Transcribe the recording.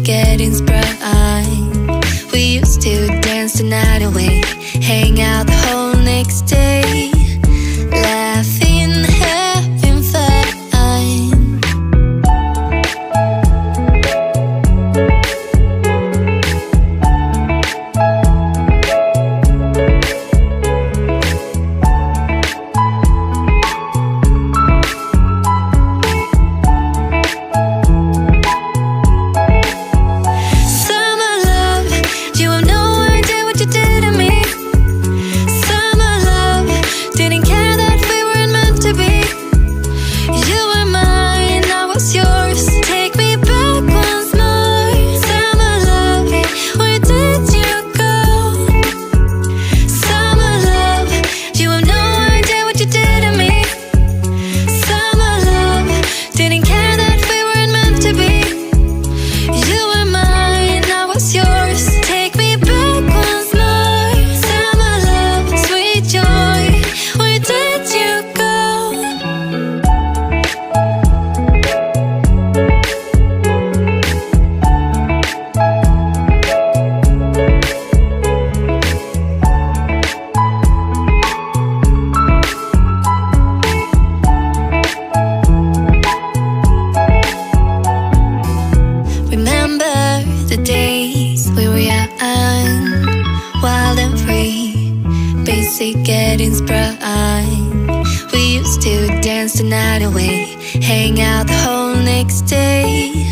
Getting sprung. We used to dance the night away, hang out the whole next day, laughing, having fun. The days we were young, wild and free, basic getting sprung. We used to dance the night away, hang out the whole next day,